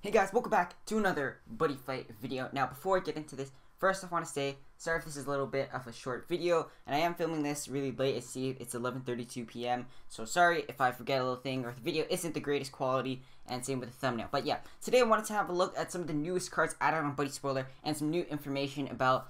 Hey guys, welcome back to another Buddyfight video. Now, before I get into this, first I want to say, sorry if this is a little bit of a short video, and I am filming this really late. I see it's 11:32 p.m., so sorry if I forget a little thing or if the video isn't the greatest quality, and same with the thumbnail. But yeah, today I wanted to have a look at some of the newest cards added on Buddy Spoiler, and some new information about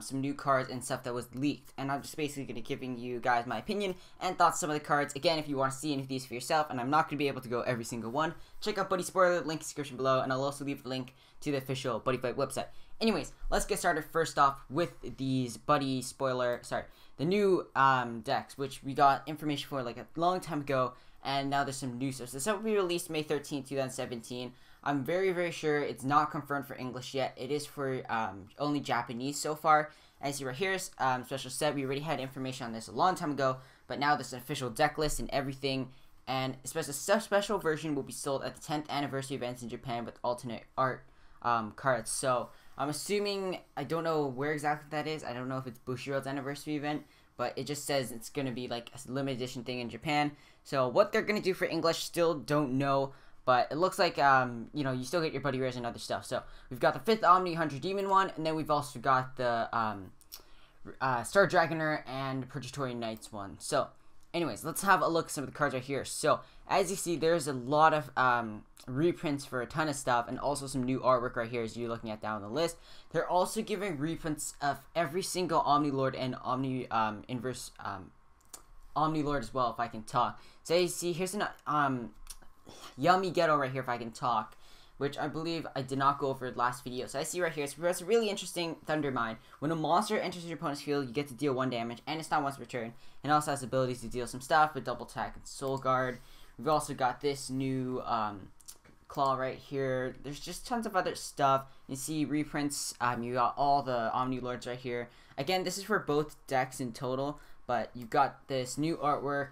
some new cards and stuff that was leaked. And I'm just basically going to giving you guys my opinion and thoughts on some of the cards. Again, if you want to see any of these for yourself, and I'm not going to be able to go every single one, check out Buddy Spoiler, link in the description below, and I'll also leave a link to the official Buddyfight website. Anyways, let's get started first off with these the new decks, which we got information for like a long time ago, and now there's some new stuff. So this will be released May 13th, 2017. I'm very sure it's not confirmed for English yet. It is for only Japanese so far. As you see right here, special set. We already had information on this a long time ago, but now there's an official deck list and everything. And special version will be sold at the 10th anniversary events in Japan with alternate art cards. So I'm assuming, I don't know where exactly that is. I don't know if it's Bushiroad's anniversary event, but it just says it's going to be like a limited edition thing in Japan. So what they're going to do for English, still don't know. But it looks like, you know, you still get your Buddy Rares and other stuff. So we've got the 5th Omni 100 Demon one, and then we've also got the Star Dragoner and Purgatory Knights one. So anyways, let's have a look at some of the cards right here. So as you see, there's a lot of reprints for a ton of stuff, and also some new artwork right here as you're looking at down the list. They're also giving reprints of every single Omni Lord and Omni Inverse Omni Lord as well, if I can talk. So you see, here's an Yummy Ghetto right here, if I can talk, which I believe I did not go over in the last video. So I see right here, it's a really interesting Thundermine. When a monster enters your opponent's field, you get to deal 1 damage, and it's not once per turn. And also has abilities to deal some stuff with double attack and soul guard. We've also got this new claw right here. There's just tons of other stuff. You see reprints. You got all the Omni Lords right here. Again, this is for both decks in total, but you've got this new artwork,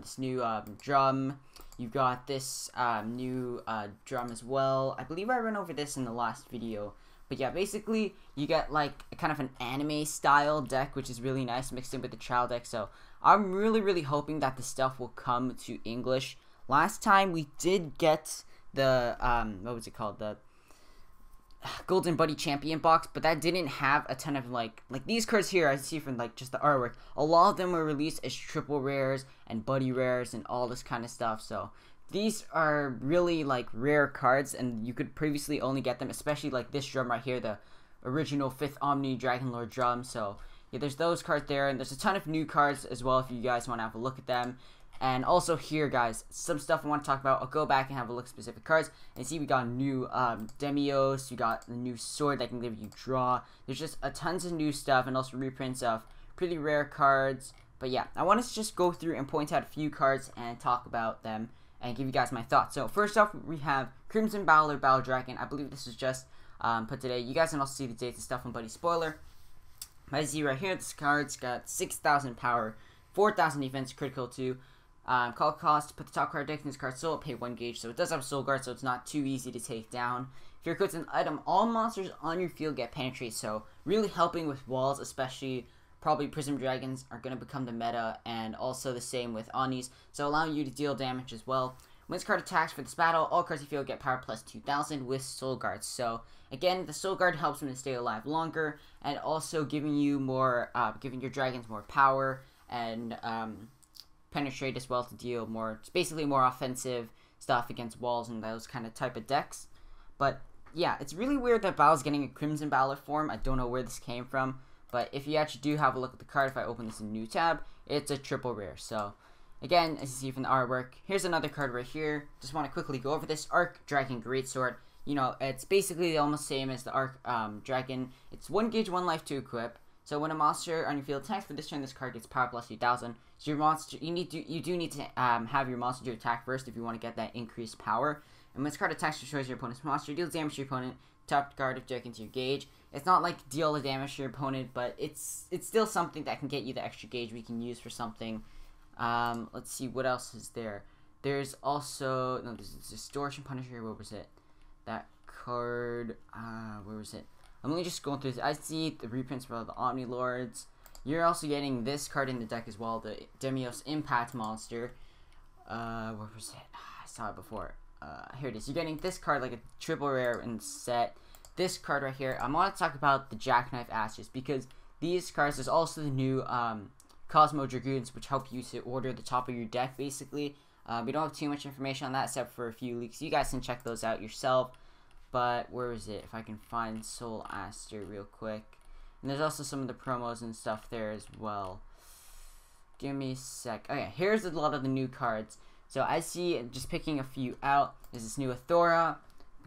this new drum. You've got this new drum as well. I believe I ran over this in the last video. But yeah, basically, you get like a kind of an anime style deck, which is really nice, mixed in with the trial deck. So I'm really hoping that the stuff will come to English. Last time we did get the, what was it called? The Golden Buddy Champion box, but that didn't have a ton of like these cards here. I see from like just the artwork, a lot of them were released as triple rares and buddy rares and all this kind of stuff. So these are really like rare cards, and you could previously only get them, especially like this drum right here, the original 5th Omni Dragon Lord drum. So yeah, there's those cards there, and there's a ton of new cards as well if you guys want to have a look at them. And also here, guys, some stuff I want to talk about. I'll go back and have a look at specific cards. And see, we got new Demios. We got the new sword that can give you draw. There's just a tons of new stuff, and also reprints of pretty rare cards. But yeah, I want to just go through and point out a few cards and talk about them and give you guys my thoughts. So first off, we have Crimson Battler Battle Dragon. I believe this was just put today. You guys can also see the dates and stuff on Buddy Spoiler. As you see right here, this card's got 6,000 power, 4,000 defense, critical 2. Call cost, put the top card deck in this card soul, pay 1 gauge, so it does have soul guard, so it's not too easy to take down. If you're equipped with an item, all monsters on your field get penetrate, so really helping with walls, especially probably Prism Dragons are going to become the meta, and also the same with Omnis, so allowing you to deal damage as well. When this card attacks for this battle, all cards you field get power plus 2,000 with soul guards. So again, the soul guard helps them to stay alive longer, and also giving you more, giving your dragons more power, and penetrate as well to deal more, it's basically more offensive stuff against walls and those kind of type of decks. But yeah, it's really weird that Battle's getting a Crimson Battler form. I don't know where this came from, but if you actually do have a look at the card, if I open this in a new tab, it's a triple rare. So again, as you see from the artwork, here's another card right here. Just want to quickly go over this Arc Dragon Greatsword. You know, it's basically almost same as the Arc Dragon. It's 1 gauge, 1 life to equip. So when a monster on your field attacks for this turn, this card gets power plus 2,000. So your monster, you do need to have your monster to attack first if you want to get that increased power. And when this card attacks, destroys your opponent's monster, deals damage to your opponent. Top card if direct into your gauge. It's not like deal the damage to your opponent, but it's still something that can get you the extra gauge we can use for something. Let's see what else is there. There's also there's Distortion Punisher. What was it? That card. Where was it? I'm only just going through this. I see the reprints for the Omni Lords. You're also getting this card in the deck as well, the Demios Impact Monster. Where was it? I saw it before. here it is. You're getting this card like a triple rare in the set. This card right here, I want to talk about the Jackknife Asters, because these cards, there's also the new Cosmo Dragoons, which help you to order the top of your deck, basically. We don't have too much information on that except for a few leaks. You guys can check those out yourself. But where is it? If I can find Soul Aster real quick. And there's also some of the promos and stuff there as well. Give me a sec. Okay, here's a lot of the new cards. So I see, just picking a few out, there's this new Athora.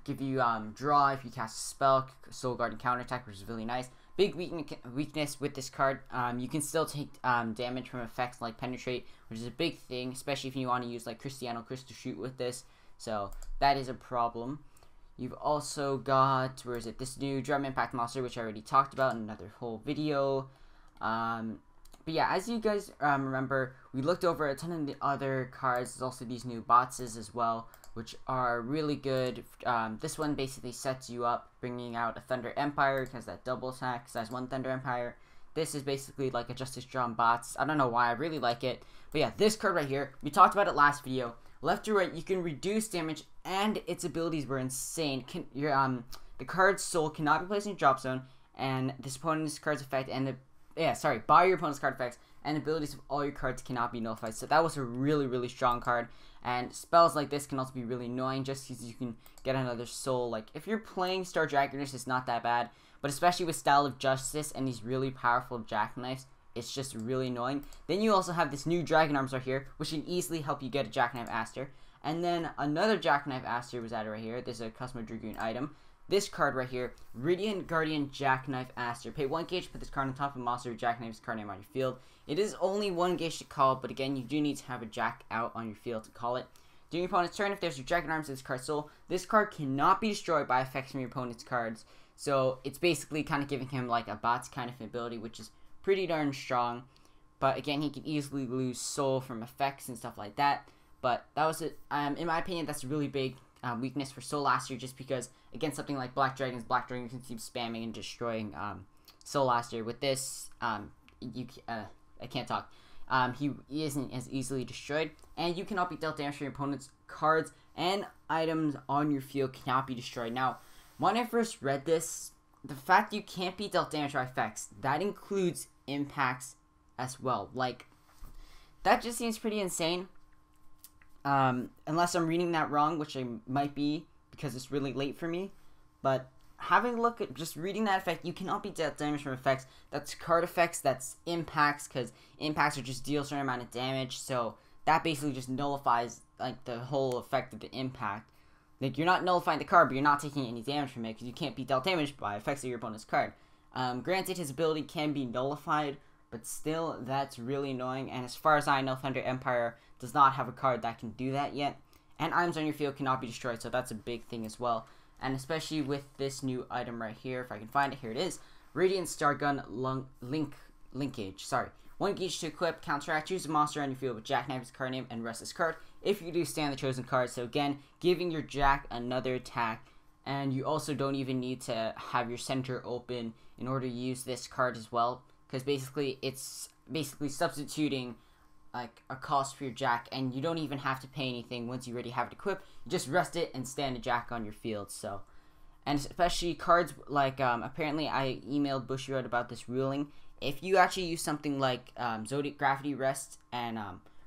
Give you draw if you cast a spell, Soul Guard and counterattack, which is really nice. Big weakness with this card, you can still take damage from effects like Penetrate, which is a big thing, especially if you want to use like Cristiano Crystal Shoot with this. So that is a problem. You've also got, where is it, this new Drum Impact monster, which I already talked about in another whole video. But yeah, as you guys remember, we looked over a ton of the other cards. There's also these new boxes as well, which are really good. This one basically sets you up, bringing out a Thunder Empire, because that double attack, size 1 Thunder Empire. This is basically like a Justice Drawn bots. I don't know why, I really like it. But yeah, this card right here, we talked about it last video. Left to right, you can reduce damage, and its abilities were insane. The card's soul cannot be placed in your drop zone, and this opponent's card's effect, and by your opponent's card effects, and abilities of all your cards cannot be nullified. So that was a really, really strong card. And spells like this can also be really annoying, just because you can get another soul. Like, if you're playing Star Dragoners, it's not that bad. But especially with Style of Justice and these really powerful Jackknives, it's just really annoying. Then you also have this new Dragon Arms right here, which can easily help you get a Jackknife Aster. And then another Jackknife Aster was added right here. There's a Cosmo Dragoon item. This card right here, Radiant Guardian Jackknife Aster. Pay 1 gauge, put this card on top of a monster with Jackknife's card name on your field. It is only 1 gauge to call, but again, you do need to have a Jack out on your field to call it. During your opponent's turn, if there's your Dragon Arms in this card's soul, this card cannot be destroyed by effects from your opponent's cards. So it's basically kind of giving him like a bots kind of ability, which is pretty darn strong. But again, he can easily lose soul from effects and stuff like that. But that was it. In my opinion, that's a really big weakness for Soul Aster, just because against something like Black Dragon can keep spamming and destroying Soul Aster. With this, I can't talk. He isn't as easily destroyed, and you cannot be dealt damage from your opponent's cards, and items on your field cannot be destroyed. Now, when I first read this, the fact you can't be dealt damage by effects, that includes impacts as well. Like, that just seems pretty insane. Unless I'm reading that wrong, which I might be, because it's really late for me. But having a look at just reading that effect, you cannot be dealt damage from effects. That's card effects, that's impacts, because impacts are just deal a certain amount of damage. So that basically just nullifies like the whole effect of the impact. Like, you're not nullifying the card, but you're not taking any damage from it, because you can't be dealt damage by effects of your opponent's card. Granted, his ability can be nullified, but still, that's really annoying. And as far as I know, Thunder Empire does not have a card that can do that yet. And items on your field cannot be destroyed, so that's a big thing as well. And especially with this new item right here, if I can find it, here it is. Radiant Stargun Linkage. Sorry. 1 gauge to equip, counteract, choose a monster on your field with Jackknife's card name and rest this card. If you do, stand the chosen card. So again, giving your Jack another attack. And you also don't even need to have your center open in order to use this card as well. Because basically, it's basically substituting like a cost for your Jack, and you don't even have to pay anything once you already have it equipped. You just rest it and stand a Jack on your field. So, and especially cards like apparently I emailed Bushiroad about this ruling. If you actually use something like Zodiac Gravity Rest and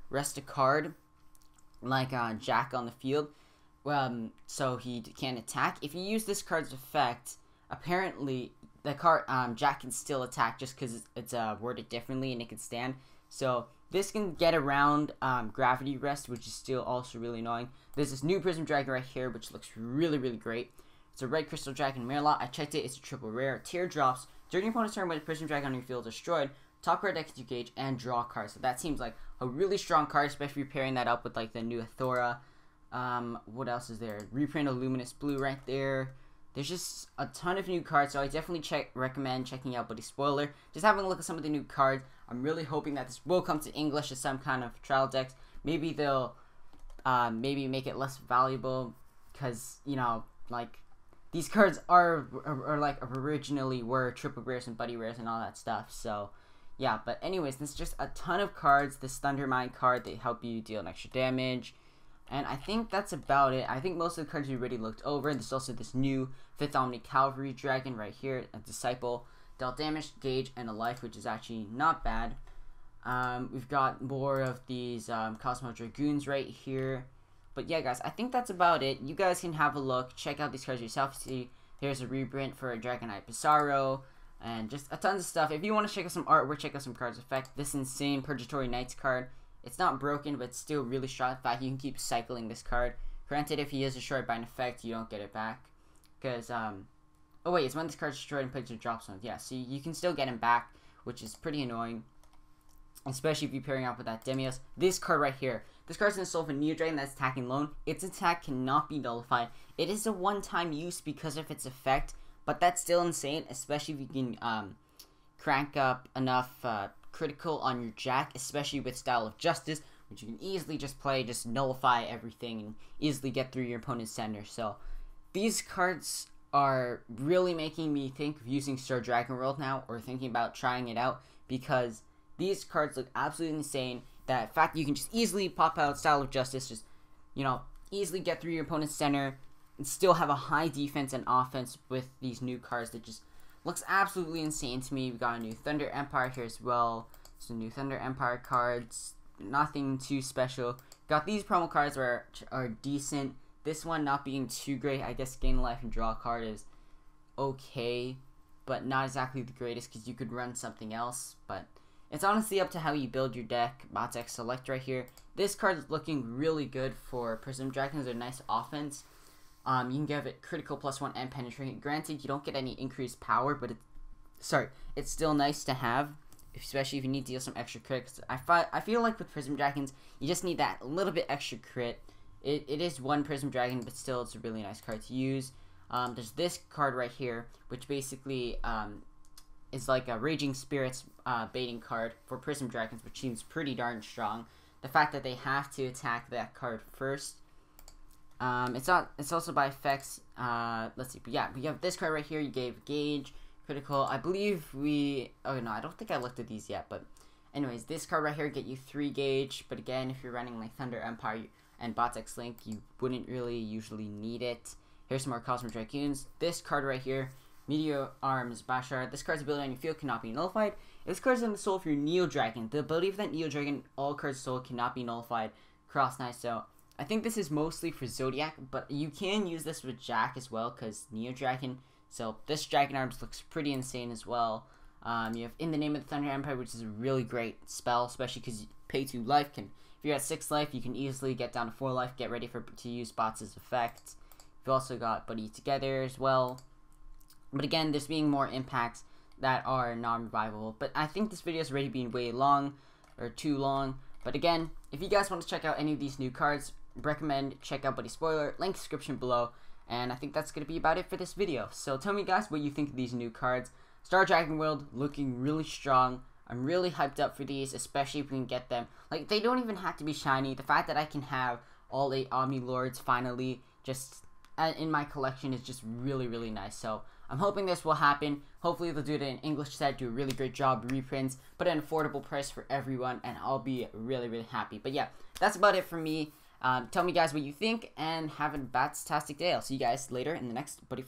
rest a card like Jack on the field, so he can't attack. If you use this card's effect, apparently the card Jack can still attack just because it's worded differently and it can stand. So this can get around Gravity Rest, which is still also really annoying. There's this new Prism Dragon right here, which looks really, really great. It's a Red Crystal Dragon MERLOT. I checked it. It's a triple rare. Teardrops. During your opponent's turn, when a Prism Dragon on your field is destroyed, top card deck is gauge and draw a card. So that seems like a really strong card, especially if you're pairing that up with like the new Athora. What else is there? Reprint of Luminous Blue right there. There's just a ton of new cards, so I definitely recommend checking out Buddy Spoiler. Just having a look at some of the new cards. I'm really hoping that this will come to English as some kind of trial decks. Maybe they'll maybe make it less valuable, because, you know, like, these cards are like originally were triple rares and buddy rares and all that stuff. So yeah, but anyways, there's just a ton of cards. This Thundermine card, they help you deal extra damage. And I think that's about it. I think most of the cards we already looked over. There's also this new 5th Omni Cavalry Dragon right here, a Disciple. Dealt damage, gauge, and a life, which is actually not bad. We've got more of these Cosmo Dragoons right here. But yeah, guys, I think that's about it. You guys can have a look, check out these cards yourself. See, here's a reprint for Dragonite Pissarro, and just a tons of stuff. If you want to check out some artwork, check out some cards effect. This insane Purgatory Knights card. It's not broken, but it's still really strong. In fact, you can keep cycling this card. Granted, if he is destroyed by an effect, you don't get it back. Because, oh wait, it's when this card's destroyed and put to drop zone. Yeah, so you can still get him back, which is pretty annoying. Especially if you're pairing up with that Demios. This card right here. This card's in the soul of a Neo Dragon that's attacking lone. Its attack cannot be nullified. It is a one-time use because of its effect, but that's still insane, especially if you can crank up enough critical on your Jack, especially with Style of Justice, which you can easily just play, just nullify everything, and easily get through your opponent's center. So, these cards are really making me think of using Star Dragon World now, or thinking about trying it out, because these cards look absolutely insane. That fact you can just easily pop out Style of Justice, just, you know, easily get through your opponent's center, and still have a high defense and offense with these new cards that just looks absolutely insane to me. We got a new Thunder Empire here as well. Some new Thunder Empire cards. Nothing too special. Got these promo cards where are decent. This one not being too great. I guess Gain Life and Draw card is okay, but not exactly the greatest because you could run something else. But it's honestly up to how you build your deck. Botek Select right here. This card is looking really good for Prism Dragons. They're nice offense. You can give it critical +1 and penetrating. Granted, you don't get any increased power, but it's still nice to have, especially if you need to deal some extra crits. I feel like with Prism Dragons, you just need that little bit extra crit. It is one Prism Dragon, but still, it's a really nice card to use. There's this card right here, which basically is like a Raging Spirits baiting card for Prism Dragons, which seems pretty darn strong. The fact that they have to attack that card first. It's also by effects. Let's see. But yeah, we have this card right here. You gave Gauge, critical. I believe oh no, I don't think I looked at these yet. But anyways, this card right here get you 3 Gauge. But again, if you're running like Thunder Empire and Botek Link, you wouldn't really usually need it. Here's some more Cosmo Dragoons. This card right here, Meteor Arms Bashar. This card's ability on your field cannot be nullified. If this card's in the soul of your Neo Dragon, the ability of that Neo Dragon, all cards soul cannot be nullified. Cross Knight. So I think this is mostly for Zodiac, but you can use this with Jack as well, because Neo Dragon. So this Dragon Arms looks pretty insane as well. You have In the Name of the Thunder Empire, which is a really great spell, especially because you pay 2 life. If you're at 6 life, you can easily get down to 4 life, get ready to use Bots' effect. You've also got Buddy Together as well. But again, there's being more impacts that are non-revivable. But I think this video is already being way long, or too long. But again, if you guys want to check out any of these new cards, recommend check out Buddy Spoiler, link description below. And I think that's going to be about it for this video. So tell me guys what you think of these new cards. Star Dragon World looking really strong. I'm really hyped up for these, especially if we can get them. Like, they don't even have to be shiny. The fact that I can have all 8 Omni Lords finally just in my collection is just really, really nice. So I'm hoping this will happen. Hopefully they'll do it in English set, do a really great job, reprints, but at an affordable price for everyone, and I'll be really, really happy. But yeah, that's about it for me. Tell me guys what you think, and have a fantastic day. I'll see you guys later in the next Buddyfight.